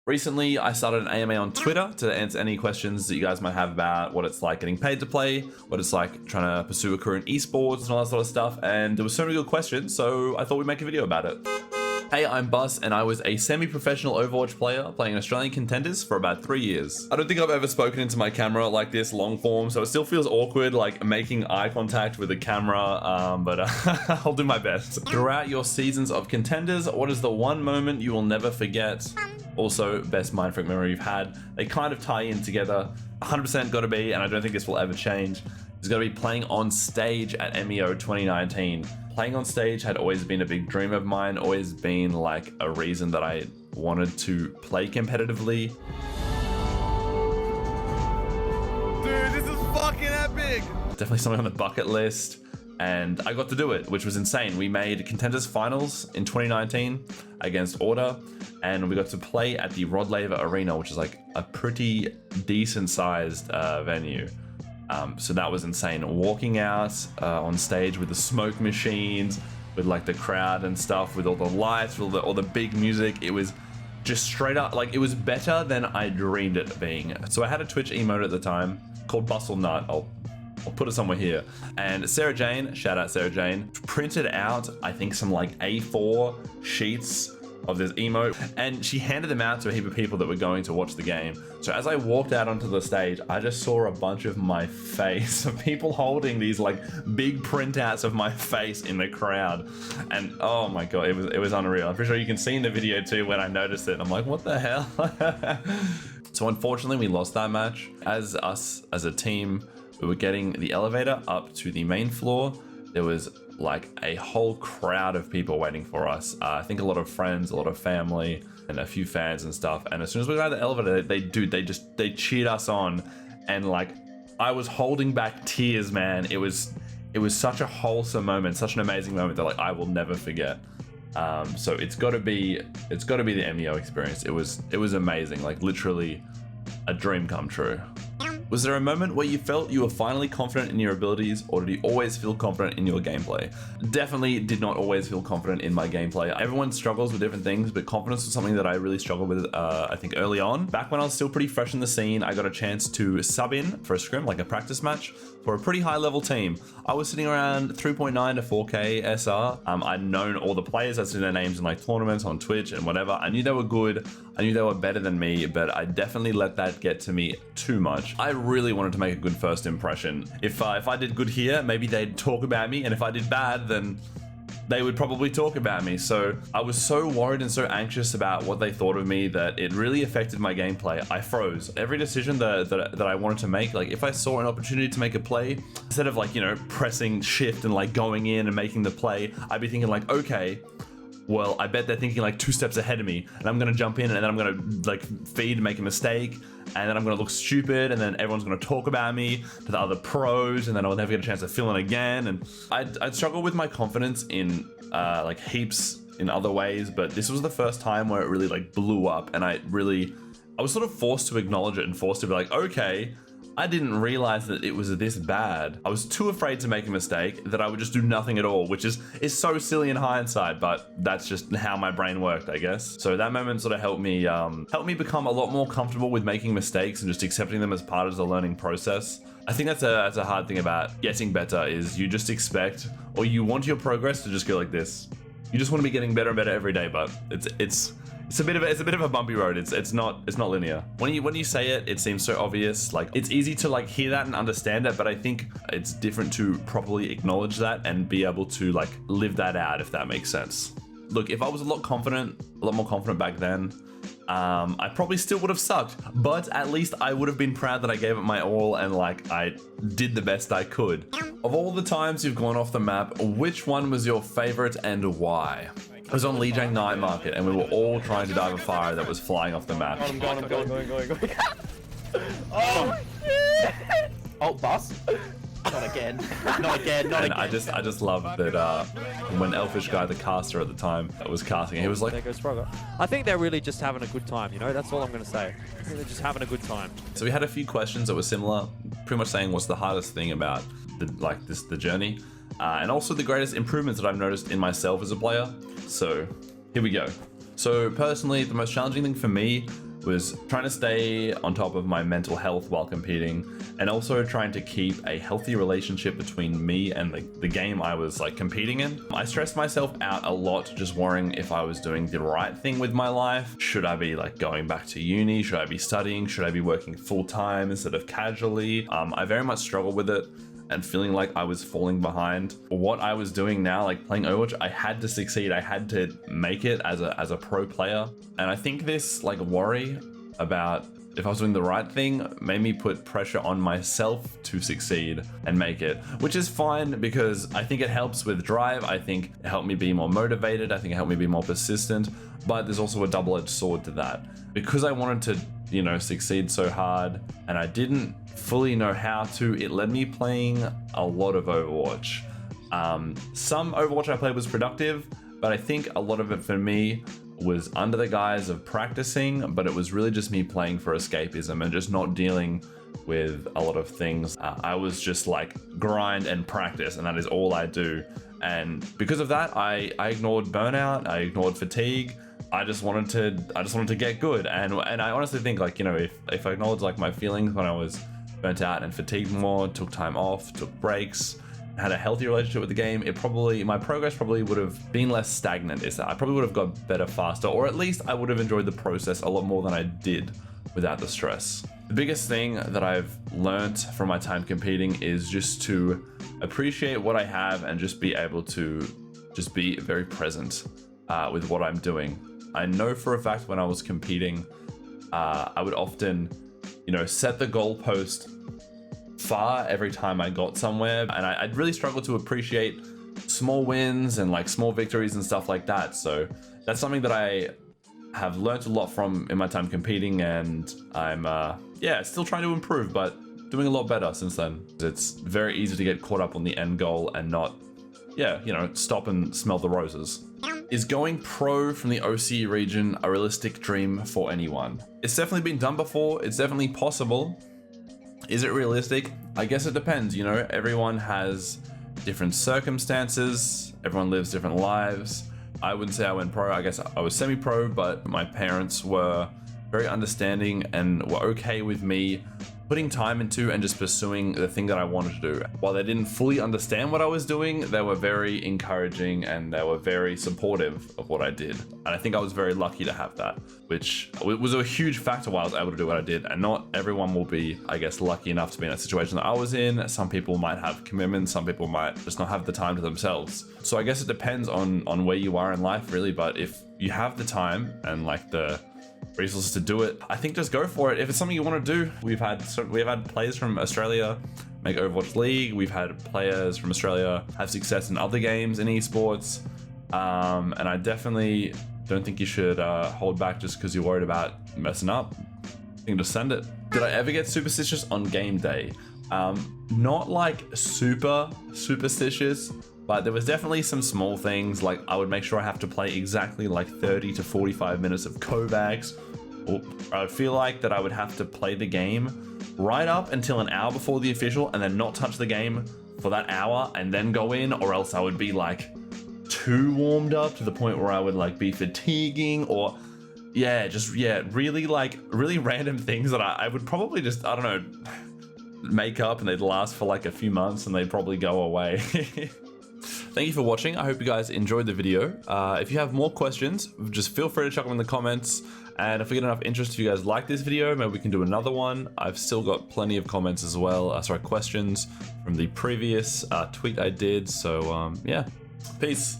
Recently, I started an AMA on Twitter to answer any questions that you guys might have about what it's like getting paid to play, what it's like trying to pursue a career in esports and all that sort of stuff, and there were so many good questions, so I thought we'd make a video about it. Hey, I'm Bus, and I was a semi-professional Overwatch player playing Australian contenders for about 3 years. I don't think I've ever spoken into my camera like this long form, so it still feels awkward like making eye contact with the camera, but I'll do my best. Throughout your seasons of contenders, what is the one moment you will never forget? Also, best Mindfreak memory you've had. They kind of tie in together. 100% gotta be, and I don't think this will ever change. It's gotta be playing on stage at MEO 2019. Playing on stage had always been a big dream of mine, always been like a reason that I wanted to play competitively. Dude, this is fucking epic! Definitely something on the bucket list, and I got to do it, which was insane. We made contenders finals in 2019 against Order, and we got to play at the Rod Laver Arena, which is like a pretty decent sized venue. So that was insane. Walking out on stage with the smoke machines, with like the crowd and stuff, with all the lights, with all the big music. It was just straight up, like it was better than I dreamed it being. So I had a Twitch emote at the time called Bustle Nut. I'll put it somewhere here. And Sarah Jane, shout out Sarah Jane, printed out, I think, some like A4 sheets of this emote, and she handed them out to a heap of people that were going to watch the game. So as I walked out onto the stage, I just saw a bunch of my face, of people holding these like big printouts of my face in the crowd, and oh my god, it was unreal. I'm pretty sure you can see in the video too when I noticed it. I'm like, what the hell? So unfortunately, we lost that match. As a team, we were getting the elevator up to the main floor. There was like a whole crowd of people waiting for us. I think a lot of friends, a lot of family, and a few fans and stuff. And as soon as we got out of the elevator, they cheered us on, and like I was holding back tears, man. It was such a wholesome moment, such an amazing moment that like I will never forget. So it's got to be the MEO experience. It was amazing, like literally a dream come true. Was there a moment where you felt you were finally confident in your abilities, or did you always feel confident in your gameplay? Definitely did not always feel confident in my gameplay. Everyone struggles with different things, but confidence was something that I really struggled with, I think early on. Back when I was still pretty fresh in the scene, I got a chance to sub in for a scrim, like a practice match, for a pretty high level team. I was sitting around 3.9 to 4K SR. I'd known all the players, I'd seen their names in like tournaments on Twitch and whatever. I knew they were good, I knew they were better than me, but I definitely let that get to me too much. I really wanted to make a good first impression. If I did good here, maybe they'd talk about me, and if I did bad, then they would probably talk about me. So I was so worried and so anxious about what they thought of me that it really affected my gameplay. I froze. Every decision that I wanted to make, like if I saw an opportunity to make a play, instead of like, you know, pressing shift and like going in and making the play, I'd be thinking like, okay, well, I bet they're thinking like 2 steps ahead of me, and I'm gonna jump in, and then I'm gonna like feed and make a mistake, and then I'm gonna look stupid, and then everyone's gonna talk about me to the other pros, and then I'll never get a chance to fill in again. And I'd struggle with my confidence in like heaps in other ways, but this was the first time where it really like blew up, and I was sort of forced to acknowledge it and forced to be like, okay, I didn't realize that it was this bad. I was too afraid to make a mistake that I would just do nothing at all, which is so silly in hindsight, but that's just how my brain worked, I guess. So that moment sort of helped me become a lot more comfortable with making mistakes and just accepting them as part of the learning process. I think that's a hard thing about getting better, is you just expect, or you want your progress to just go like this. You just want to be getting better and better every day, but it's a bit of a bumpy road. It's not linear. When you say it, it seems so obvious. Like it's easy to like hear that and understand it, but I think it's different to properly acknowledge that and be able to like live that out, if that makes sense. Look, if I was a lot more confident back then, I probably still would have sucked, but at least I would have been proud that I gave it my all and like I did the best I could. Of all the times you've gone off the map, which one was your favorite and why? I was on Lijiang Night Market, and we were all trying to dive a fire that was flying off the map. I'm going. Oh, shit! Oh, Bus? Not again. Not again. And I just love that when Elfish Guy, the caster at the time, was casting, he was like, there goes Frogger. I think they're really just having a good time, you know? That's all I'm going to say. I think they're just having a good time. So we had a few questions that were similar, pretty much saying what's the hardest thing about the journey, and also the greatest improvements that I've noticed in myself as a player. So here we go. So personally, the most challenging thing for me was trying to stay on top of my mental health while competing, and also trying to keep a healthy relationship between me and the game I was like competing in. I stressed myself out a lot just worrying if I was doing the right thing with my life. Should I be like going back to uni? Should I be studying? Should I be working full time instead of casually? I very much struggled with it and feeling like I was falling behind. What I was doing now, like playing Overwatch, I had to succeed. I had to make it as a pro player. And I think this like worry about if I was doing the right thing made me put pressure on myself to succeed and make it, which is fine because I think it helps with drive. I think it helped me be more motivated. I think it helped me be more persistent, but there's also a double-edged sword to that. Because I wanted to, you know, succeed so hard and I didn't fully know how to, it led me playing a lot of Overwatch. Some Overwatch I played was productive, but I think a lot of it for me was under the guise of practicing, but it was really just me playing for escapism and just not dealing with a lot of things. I was just like grind and practice, and that is all I do. And because of that, I ignored burnout, I ignored fatigue. I just wanted to get good. And I honestly think, like, you know, if I acknowledge like my feelings when I was burnt out and fatigued more, took time off, took breaks, had a healthy relationship with the game, my progress probably would have been less stagnant. I probably would have got better faster, or at least I would have enjoyed the process a lot more than I did without the stress. The biggest thing that I've learned from my time competing is just to appreciate what I have and just be able to just be very present with what I'm doing. I know for a fact when I was competing, I would often, you know, set the goalpost far every time I got somewhere, and I'd really struggle to appreciate small wins and like small victories and stuff like that. So that's something that I have learned a lot from in my time competing, and I'm still trying to improve, but doing a lot better since then. It's very easy to get caught up on the end goal and not, stop and smell the roses. Is going pro from the OC region a realistic dream for anyone? It's definitely been done before. It's definitely possible. Is it realistic? I guess it depends. You know, everyone has different circumstances. Everyone lives different lives. I wouldn't say I went pro. I guess I was semi-pro, but my parents were very understanding and were okay with me putting time into and just pursuing the thing that I wanted to do. While they didn't fully understand what I was doing, they were very encouraging and they were very supportive of what I did. And I think I was very lucky to have that, which was a huge factor why I was able to do what I did. And not everyone will be, I guess, lucky enough to be in that situation that I was in. Some people might have commitments, some people might just not have the time to themselves. So I guess it depends on where you are in life, really. But if you have the time and like the resources to do it, I think just go for it. If it's something you want to do, we've had players from Australia make Overwatch League. We've had players from Australia have success in other games in esports, and I definitely don't think you should hold back just because you're worried about messing up. You can just send it. Did I ever get superstitious on game day? Not like super superstitious, but there was definitely some small things, like I would make sure I have to play exactly like 30 to 45 minutes of Kovacs. Or I would feel like that I would have to play the game right up until an hour before the official and then not touch the game for that hour and then go in, or else I would be like too warmed up to the point where I would like be fatiguing, or really random things that I would probably just, I don't know, make up and they'd last for like a few months and they'd probably go away. Thank you for watching. I hope you guys enjoyed the video. If you have more questions, just feel free to chuck them in the comments. And if we get enough interest, if you guys like this video, maybe we can do another one. I've still got plenty of comments as well. Questions from the previous tweet I did. So yeah, peace.